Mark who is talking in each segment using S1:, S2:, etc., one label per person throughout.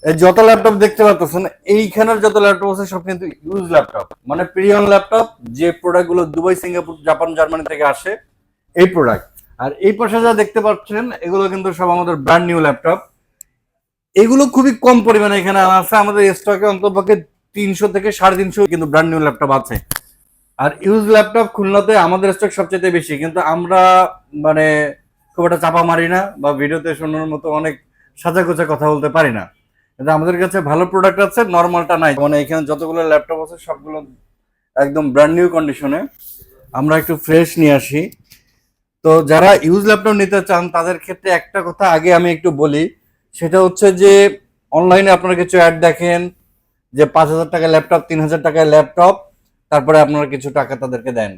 S1: এই যত ল্যাপটপ দেখতে পাচ্ছেন, এইখানের যত ল্যাপটপ আছে সব কিন্তু ইউজ ল্যাপটপ, মানে প্রিমিয়াম ল্যাপটপ, যে প্রোডাক্ট গুলো দুবাই, সিঙ্গাপুর, জাপান, জার্মানি থেকে আসে, এই প্রোডাক্ট। আর এই পাশে যা দেখতে পাচ্ছেন এগুলো কিন্তু সব আমাদের ব্র্যান্ড নিউ ল্যাপটপ। এগুলো খুবই কম পরিমাণে এখানে আছে, আমাদের স্টকে অন্ততপক্ষে 300 থেকে 350 কিন্তু ব্র্যান্ড নিউ ল্যাপটপ আছে। আর ইউজ ল্যাপটপ খুলনাতে আমাদের স্টক সবচেয়ে বেশি, কিন্তু আমরা মানে খুব একটা চাপা মারি না, বা ভিডিওতে শোনার মতো অনেক সাজা গোছা কথা বলতে পারি না। কিন্তু আমাদের কাছে ভালো প্রোডাক্ট আছে, নর্মালটা নাই। মানে এখানে যতগুলো ল্যাপটপ আছে সবগুলো একদম ব্র্যান্ড নিউ কন্ডিশনে। আমরা একটু ফ্রেশ নিয়ে আসি। তো যারা ইউজ ল্যাপটপ নিতে চান তাদের ক্ষেত্রে একটা কথা আগে আমি একটু বলি, সেটা হচ্ছে যে অনলাইনে আপনারা কিছু অ্যাড দেখেন যে 5,000 টাকায় ল্যাপটপ, 3,000 টাকায় ল্যাপটপ, তারপরে আপনারা কিছু টাকা তাদেরকে দেন।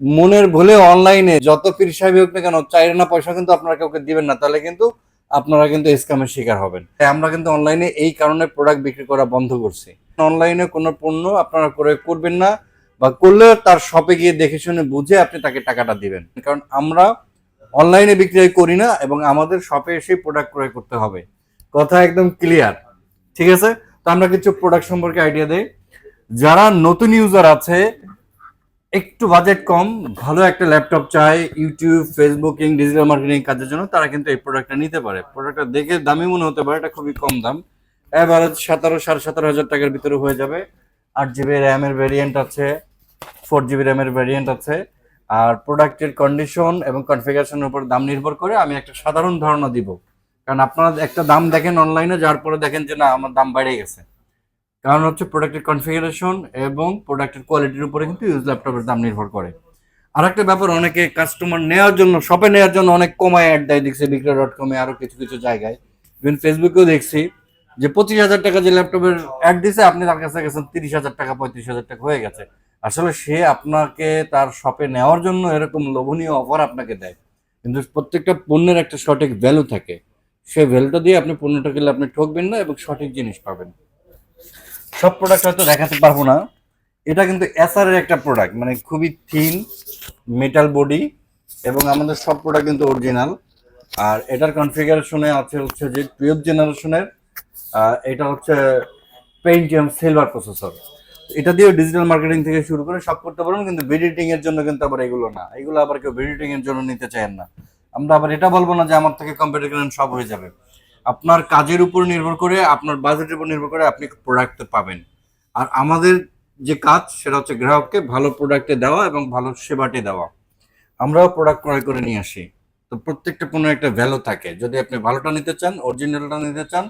S1: মনের ভুলে অনলাইনে যত পীর সাহেব হোক না কেন, চাইরে না পয়সা কিন্তু আপনারা কাউকে দিবেন না, তাহলে কিন্তু আপনারা কিন্তু স্ক্যামের শিকার হবেন। তাই আমরা কিন্তু অনলাইনে এই কারণে প্রোডাক্ট বিক্রি করা বন্ধ করছি। অনলাইনে কোনো পণ্য আপনারা ক্রয় করবেন না, বা করলে তার শপে গিয়ে দেখে শুনে বুঝে আপনি তাকে টাকাটা দিবেন, কারণ আমরা অনলাইনে বিক্রি করি না এবং আমাদের শপে এসে প্রোডাক্ট ক্রয় করতে হবে। কথা একদম ক্লিয়ার, ঠিক আছে? তো আমরা কিছু প্রোডাক্ট সম্পর্কে আইডিয়া দেই। যারা নতুন ইউজার আছে, একটু বাজেট কম, ভালো একটা ল্যাপটপ চাই ইউটিউব, ফেসবুকিং, ডিজিটাল মার্কেটিং কাজের জন্য, তারা কিন্তু এই প্রোডাক্টটা নিতে পারে। প্রোডাক্টটা দেখে দামি মনে হতে পারে, এটা খুবই কম দাম, এভারেজ 17-17,500 টাকার ভিতরে হয়ে যাবে। 8 জিবি র্যামের ভ্যারিয়েন্ট আছে, 4 জিবি র্যামের ভ্যারিয়েন্ট আছে। আর প্রোডাক্টের কন্ডিশন এবং কনফিগারেশনের উপর দাম নির্ভর করে। আমি একটা সাধারণ ধারণা দিব, কারণ আপনারা একটা দাম দেখেন অনলাইনে, যার পরে দেখেন যে না আমার দাম বেড়ে গেছে। কারণ হচ্ছে প্রোডাক্টের কনফিগারেশন এবং প্রোডাক্টের কোয়ালিটির উপরে কিন্তু ইউজ ল্যাপটপের দাম নির্ভর করে। আর একটা ব্যাপার, অনেকে কাস্টমার নেওয়ার জন্য, শপে নেওয়ার জন্য অনেক কমায় অ্যাড দেয়, দেখছি বিক্রয়.com-এ, আরো কিছু কিছু জায়গায়, ইভেন ফেসবুকেও দেখছি যে 25,000 টাকা যে ল্যাপটপের অ্যাড দিছে, আপনি তার কাছে গেছেন 30,000 টাকা, 35,000 টাকা হয়ে গেছে। আসলে সে আপনাকে তার শপে নেওয়ার জন্য এরকম লোভনীয় অফার আপনাকে দেয়, কিন্তু প্রত্যেকটা পণ্যের একটা সঠিক ভ্যালু থাকে। সেই ভ্যালুটা দিয়ে আপনি পণ্যটা কিনলে আপনি ঠকবেন না এবং সঠিক জিনিস পাবেন। সব প্রোডাক্ট হয়তো দেখাতে পারবো না। এটা কিন্তু এসআর এর একটা প্রোডাক্ট, মানে খুবই থিন মেটাল বডি, এবং আমাদের সব প্রোডাক্ট কিন্তু অরিজিনাল। আর এটার কনফিগারেশনে আছে হচ্ছে যে 12 জেনারেশনের, এটা হচ্ছে পেন্টিয়াম সিলভার প্রসেসর। এটা দিয়ে ডিজিটাল মার্কেটিং থেকে শুরু করে সব করতে পারবেন, কিন্তু এডিটিং এর জন্য কিন্তু আবার এগুলো না, এগুলো আবার কেউ এডিটিং এর জন্য নিতে চান না। আমরা আবার এটা বলবো না যে আমার থেকে কম্পিউটার করেন সব হয়ে যাবে। আপনার কাজের উপর নির্ভর করে, আপনার বাজেটের উপর নির্ভর করে আপনি প্রোডাক্ট পাবেন। আর আমাদের যে কাজ সেটা হচ্ছে গ্রাহককে ভালো প্রোডাক্টে দেওয়া এবং ভালো সেবাটি দেওয়া। আমরাও প্রোডাক্ট ক্রয় করে নিয়ে আসি। তো প্রত্যেকটা পণ্যের একটা ভ্যালু থাকে। যদি আপনি ভালোটা নিতে চান, অরিজিনালটা নিতে চান,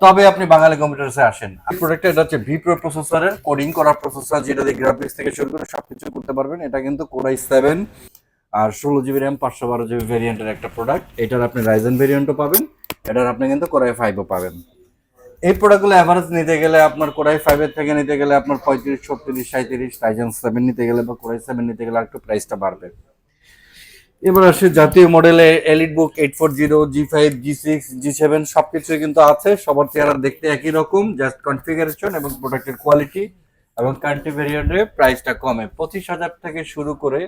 S1: তবে আপনি বাঙালি কম্পিউটার্সে আসেন। এই প্রোডাক্টটা, এটা হচ্ছে ভিপ্রো প্রসেসরের কোডিং করা প্রসেসর, যেটা দিয়ে গ্রাফিক্স থেকে শুরু করে সবকিছু করতে পারবেন। এটা কিন্তু কোর i7 আর 16 জিবি র্যাম, 512 জিবি ভেরিয়েন্টের একটা প্রোডাক্ট। এটার আপনি রাইজেন ভেরিয়েন্টও পাবেন, এটার আপনি কিন্তু কোর i5ও পাবেন। এই প্রোডাক্টগুলো অ্যাভারেজ নিতে গেলে আপনার কোর i5 এর থেকে নিতে গেলে আপনার 35, 36, 37, রাইজেন 7 নিতে গেলে বা কোর i7 নিতে গেলে একটু প্রাইসটা বাড়বে। এবার আসে জাতীয় মডেলে এলিটবুক 840, G5, G6, G7 সবকিছুই কিন্তু আছে। সবার চেহারা দেখতে একই রকম, জাস্ট কনফিগারেশন এবং প্রোডাক্টের কোয়ালিটি এবং কান্ট্রি ভেরিয়েন্টে প্রাইসটা কমে। 25,000 থেকে শুরু করে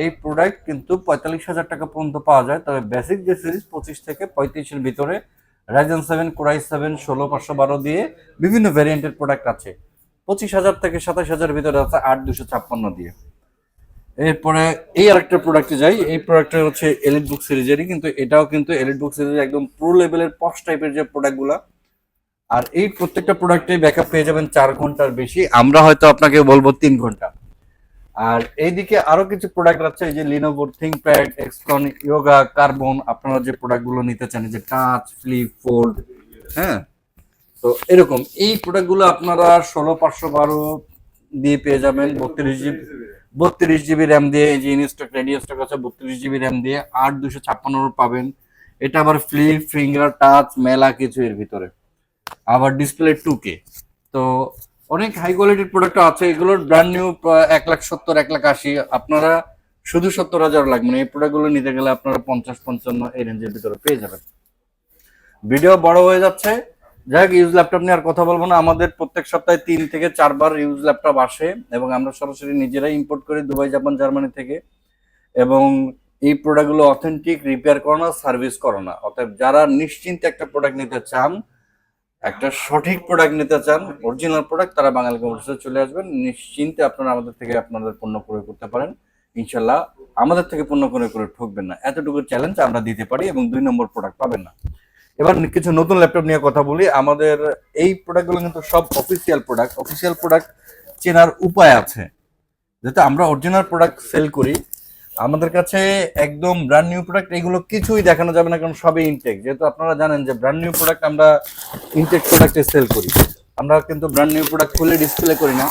S1: এই প্রোডাক্ট কিন্তু 45,000 টাকা পর্যন্ত পাওয়া যায়। তবে বেসিক যে সিরিজ 25 থেকে 35-এর ভিতরে রাইজেন 7, কোর i7, 16, 512 দিয়ে বিভিন্ন ভেরিয়েন্টের প্রোডাক্ট আছে। 25,000 থেকে 27,000 ভিতরে আছে 8,256 দিয়ে। এরপরে এই আরেকটা প্রোডাক্টে যাই। এই প্রোডাক্টটা হচ্ছে এলিট বুক সিরিজেরই, কিন্তু এটাও কিন্তু এলিট বুক সিরিজের একদম প্রো লেভেলের পশ টাইপের যে প্রোডাক্টগুলো। আর এই প্রত্যেকটা প্রোডাক্টে ব্যাকআপ পেয়ে যাবেন 4 ঘন্টার বেশি, আমরা হয়তো আপনাকে বলবো 3 ঘন্টা। আর এইদিকে আরো কিছু প্রোডাক্ট আছে, এই যে লিনোভো থিংকপ্যাড, এক্সট্রন, ইয়োগা, কার্বন, আপনারা যে প্রোডাক্টগুলো নিতে চান, যে টাচ, ফ্লিপ, ফোল্ড, হ্যাঁ, তো এরকম এই প্রোডাক্টগুলো আপনারা 16, 512 দিয়ে পেয়ে যাবেন। 32 জিবি র্যাম দিয়ে, এই যে ইনস্টক রেডি স্টক আছে, 32 জিবি র্যাম দিয়ে 8,256 পাবেন। এটা আবার ফ্লিপ, ফিঙ্গার, টাচ, মেলা কিছু এর ভিতরে, আবার ডিসপ্লে 2K। তো অনেক হাই কোয়ালিটির প্রোডাক্ট আছে, এগুলোর ব্র্যান্ড নিউ 1,70,000, 1,80,000। আপনারা শুধু 70,000 লাগবে না, এই প্রোডাক্টগুলো নিতে গেলে আপনারা 50-55 এই রেঞ্জের ভিতরে পেয়ে যাবেন। ভিডিও বড় হয়ে যাচ্ছে, যাই হোক, ইউজ ল্যাপটপ নিয়ে আর কথা বলবো না। আমাদের প্রত্যেক সপ্তাহে 3 থেকে 4 বার ইউজ ল্যাপটপ আসে, এবং আমরা সরাসরি নিজেরাই ইম্পোর্ট করি দুবাই, জাপান, জার্মানি থেকে। এবং এই প্রোডাক্টগুলো অথেন্টিক, রিপেয়ার করো না, সার্ভিস করো না। অতএব যারা নিশ্চিন্তে একটা প্রোডাক্ট নিতে চান, একটা সঠিক প্রোডাক্ট নিতে চান, অরিজিনাল প্রোডাক্ট, তারা বাঙালি কম্পিউটার্সে চলে আসবেন, নিশ্চিন্তে আপনারা আমাদের থেকে আপনাদের পণ্য ক্রয় করতে পারেন। ইনশাল্লাহ আমাদের থেকে পণ্য ক্রয় করে ঠকবেন না, এতটুকু চ্যালেঞ্জ আমরা দিতে পারি, এবং 2 নম্বর প্রোডাক্ট পাবেন না। এবার কিছু নতুন ল্যাপটপ নিয়ে কথা বলি। আমাদের এই প্রোডাক্টগুলো কিন্তু সব অফিসিয়াল প্রোডাক্ট। অফিসিয়াল প্রোডাক্ট চেনার উপায় আছে, যেহেতু আমরা অরিজিনাল প্রোডাক্ট সেল করি। আমাদের কাছে একদম ব্র্যান্ড নিউ প্রোডাক্ট এগুলো কিছুই দেখানো যাবে না, কারণ সবই ইনটেক। যেহেতু আপনারা জানেন যে ব্র্যান্ড নিউ প্রোডাক্ট আমরা ইনটেক প্রোডাক্টে সেল করি, আমরা কিন্তু ব্র্যান্ড নিউ প্রোডাক্ট খুলে ডিসপ্লে করি না।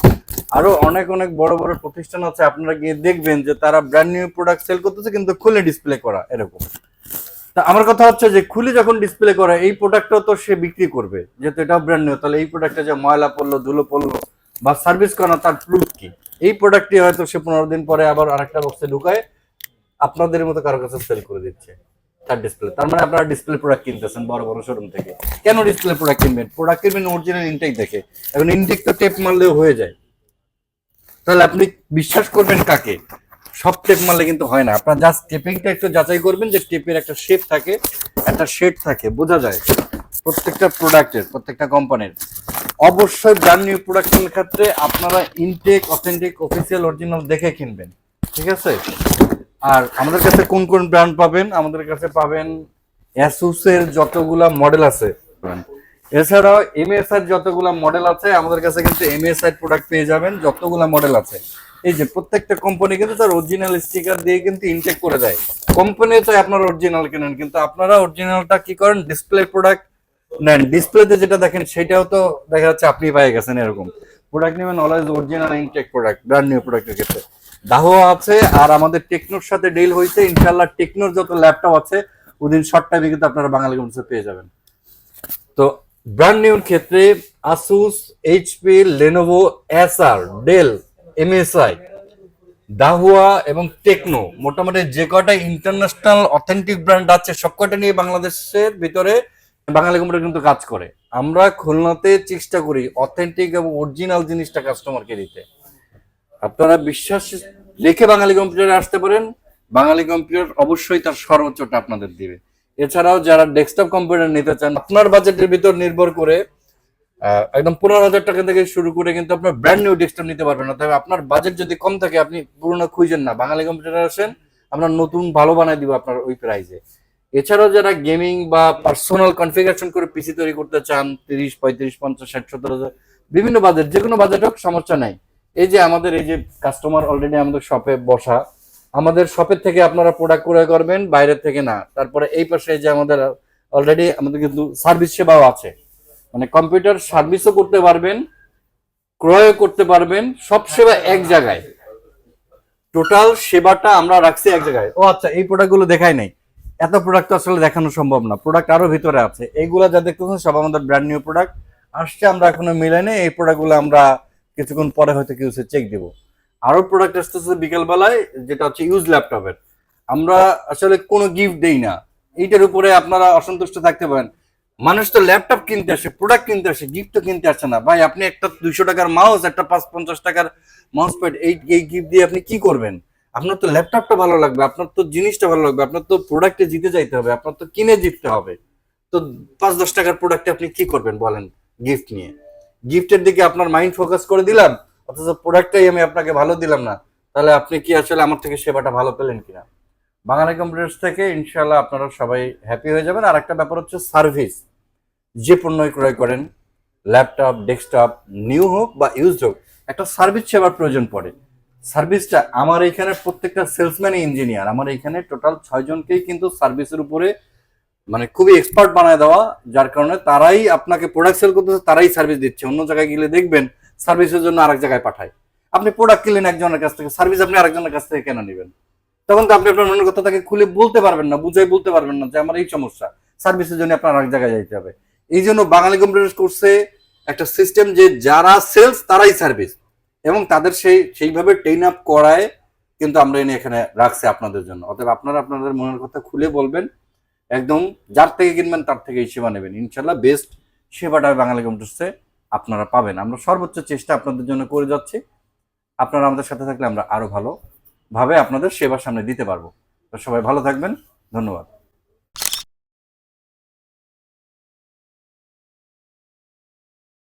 S1: আরো অনেক অনেক বড় বড় প্রতিষ্ঠান আছে, আপনারা গিয়ে দেখবেন যে তারা ব্র্যান্ড নিউ প্রোডাক্ট সেল করতেছে কিন্তু খুলে ডিসপ্লে করা এরকম। তা আমার কথা হচ্ছে যে খুলে যখন ডিসপ্লে করা এই প্রোডাক্টটাও তো সে বিক্রি করবে, যেহেতু এটাও ব্র্যান্ড নিউ, তাহলে এই প্রোডাক্টটা যে ময়লা পড়লো, ধুলো পড়লো বা সার্ভিস করা, তার প্রুফ কি? এই প্রোডাক্টটি হয়তো সে 15 দিন পরে আবার আরেকটা বক্সে ঢুকায় আপনাদের মতো কারো কাছে সেল করে দিচ্ছে তার ডিসপ্লে। তার মানে আপনারা ডিসপ্লে প্রোডাক্ট কিনতেছেন বড় বড় শোরুম থেকে। কেন ডিসপ্লে প্রোডাক্ট কিনবেন? প্রোডাক্ট কিনবেন অরিজিনাল ইনটেক দেখে। এখন ইনটেক তো টেপ মারলেও হয়ে যায়, তাহলে আপনি বিশ্বাস করবেন কাকে? সব টেপ মারলে কিন্তু হয় না। আপনার জাস্ট টেপিংটা একটু যাচাই করবেন যে টেপের একটা শেপ থাকে, একটা শেড থাকে, বোঝা যায় প্রত্যেকটা প্রোডাক্টের, প্রত্যেকটা কোম্পানির। অবশ্যই ব্র্যান্ড নিউ প্রোডাক্টের ক্ষেত্রে আপনারা ইনটেক, অথেন্টিক, অফিসিয়াল, অরিজিনাল দেখে কিনবেন, ঠিক আছে? আর আমাদের কাছে কোন কোন ব্র্যান্ড পাবেন? আমাদের কাছে পাবেন অ্যাসুস এর যতগুলা মডেল আছে, এছাড়াও এমএসআই যতগুলা মডেল আছে আমাদের কাছে কিন্তু এমএসআই প্রোডাক্ট পেয়ে যাবেন যতগুলা মডেল আছে। এই যে প্রত্যেকটা কোম্পানি কিন্তু তার অরিজিনাল স্টিকার দিয়ে কিন্তু ইনটেক করে দেয়। কোম্পানি তো আপনার অরিজিনাল কেনেন, কিন্তু আপনারা অরিজিনালটা কি করেন? ডিসপ্লে প্রোডাক্ট নেন, ডিসপ্লেতে যেটা দেখেন সেটাও তো দেখা যাচ্ছে আপনি পেয়ে গেছেন। এরকম প্রোডাক্ট নেবেন always original intact product, brand new প্রোডাক্টের ক্ষেত্রে। দাহোয়া আছে, আর আমাদের টেকনোর সাথে ডিল হয়েছে। ইনশাআল্লাহ টেকনোর যত ল্যাপটপ আছে ওদিন শর্ট টাইমে কিন্তু আপনারা বাঙালি কম্পিউটার পেয়ে যাবেন। তো ব্র্যান্ড নিউর ক্ষেত্রে আসুস, এইচপি, লেনোভো, এসার, ডেল, এমএসআই, দাহুয়া এবং টেকনো, মোটামুটি যে কটা ইন্টারন্যাশনাল অথেন্টিক ব্র্যান্ড আছে সব কটা নিয়ে বাংলাদেশের ভিতরে বাঙালি কম্পিউটার কিন্তু কাজ করে। আমরা খুলনাতে চেষ্টা করি অথেন্টিক এবং অরিজিনাল জিনিসটা কাস্টমারকে দিতে। আপনারা বিশ্বাস রেখে বাঙালি কম্পিউটারে আসতে পারেন, বাঙালি কম্পিউটার অবশ্যই তার সর্বোচ্চটা আপনাদের দিবে। এছাড়াও যারা ডেস্কটপ কম্পিউটার নিতে চান, আপনার বাজেটের ভিতর নির্ভর করে একদম 15,000 টাকা থেকে শুরু করে কিন্তু আপনার ব্র্যান্ড নিউ ডেস্কটপ নিতে পারবেন না। তবে আপনার বাজেট যদি কম থাকে আপনি পুরোনো খুঁজেন না, বাঙালি কম্পিউটার আসেন, আমরা নতুন ভালো বানাই দিব আপনার ওই প্রাইসে। এছাড়াও যারা গেমিং বা পার্সোনাল কনফিগারেশন করে পিসি তৈরি করতে চান, 30, 35, 50, 60, 70,000, বিভিন্ন বাজেট, যে কোনো বাজেট হোক সমস্যা নাই। এই যে আমাদের এই যে কাস্টমার অলরেডি আমাদের শপে বসা, আমাদের শপের থেকে আপনারা প্রোডাক্ট ক্রয় করবেন, বাইরের থেকে না। তারপরে এই পাশে যে আমাদের অলরেডি আমাদের কিন্তু সার্ভিস সেবাও আছে, মানে কম্পিউটার সার্ভিসও করতে পারবেন, ক্রয় করতে পারবেন, সব সেবা এক জায়গায়। টোটাল সেবাটা আমরা রাখছি এক জায়গায়। ও আচ্ছা, এই প্রোডাক্টগুলো দেখাই নাই, এত প্রোডাক্ট তো আসলে দেখানো সম্ভব না, প্রোডাক্ট আরো ভিতরে আছে। এইগুলা যা দেখতেছেন সব আমাদের ব্র্যান্ড নিউ প্রোডাক্ট আসছে, আমরা এখনো মিলাই নেই। এই প্রোডাক্টগুলো আমরা কিছুক্ষণ পরে হয়তো কিছু চেক দিব। আরো প্রোডাক্ট আসতেছে বিকেল বেলায়, যেটা হচ্ছে ইউজ ল্যাপটপের। আমরা আসলে কোনো গিফট দেই না, এইটার উপরে আপনারা অসন্তুষ্ট থাকতে পারেন। মানুষ তো ল্যাপটপ কিনতে আসে, প্রোডাক্ট কিনতে আসে, গিফট তো কিনতে আসে না ভাই। আপনি একটা 200 টাকার মাউস, একটা 550 টাকার মাউস প্যাড, এই গিফট দিয়ে আপনি কি করবেন? আপনার তো ল্যাপটপটা ভালো লাগবে, আপনার তো জিনিসটা ভালো লাগবে, আপনার তো প্রোডাক্টে জিতে যাইতে হবে, আপনার তো কিনে জিততে হবে। তো 5-10 টাকার প্রোডাক্টে আপনি কি করবেন বলেন গিফট নিয়ে? গিফটের দিকে আপনার মাইন্ড ফোকাস করে দিলাম, অথচ প্রোডাক্টটাই আমি আপনাকে ভালো দিলাম না, তাহলে আপনি কি আসলে আমার থেকে সেবাটা ভালো পেলেন কিনা? বাঙালি কম্পিউটার্স থেকে ইনশাল্লাহ আপনারা সবাই হ্যাপি হয়ে যাবেন। আর একটা ব্যাপার হচ্ছে সার্ভিস। যে পণ্য ক্রয় করেন, ল্যাপটপ, ডেস্কটপ, নিউ হোক বা ইউজ হোক, একটা সার্ভিস সেবার প্রয়োজন পড়ে। সার্ভিসটা আমার এখানে প্রত্যেকটা সেলসম্যানই ইঞ্জিনিয়ার। আমার এখানে টোটাল 6 জনকেই কিন্তু সার্ভিসের উপরে মানে খুবই এক্সপার্ট বানায় দেওয়া, যার কারণে তারাই আপনাকে প্রোডাক্ট সেল করতেছে, তারাই সার্ভিস দিচ্ছে। অন্য জায়গায় গেলে দেখবেন সার্ভিসের জন্য আরেক জায়গায় পাঠায়। আপনি প্রোডাক্ট কিনলেন একজনের কাছ থেকে, সার্ভিস আপনি আরেকজনের কাছ থেকে কেন নেবেন? তখন তো আপনি আপনার মনের কথা তাকে খুলে বলতে পারবেন না, বুঝাই বলতে পারবেন না যে আমার এই সমস্যা, সার্ভিসের জন্য আপনার আরেক জায়গায় যাইতে হবে। এই জন্য বাঙালি কম্পিউটার করছে একটা সিস্টেম যে যারা সেলস তারাই সার্ভিস, এবং তাদের সেইভাবে ট্রেন আপ করায় কিন্তু আমরা এনে এখানে রাখছি আপনাদের জন্য। অতএব আপনারা আপনাদের মনের কথা খুলে বলবেন, একদম যার থেকে কিনবেন তার থেকে এই সেবা নেবেন। ইনশাল্লাহ বেস্ট সেবাটা বাঙালি কম্পিউটার্সে আপনারা পাবেন। আমরা সর্বোচ্চ চেষ্টা আপনাদের জন্য করে যাচ্ছি। আপনারা আমাদের সাথে থাকলে আমরা আরো ভালো ভাবে আপনাদের সেবার সামনে দিতে পারবো। তো সবাই ভালো থাকবেন, ধন্যবাদ।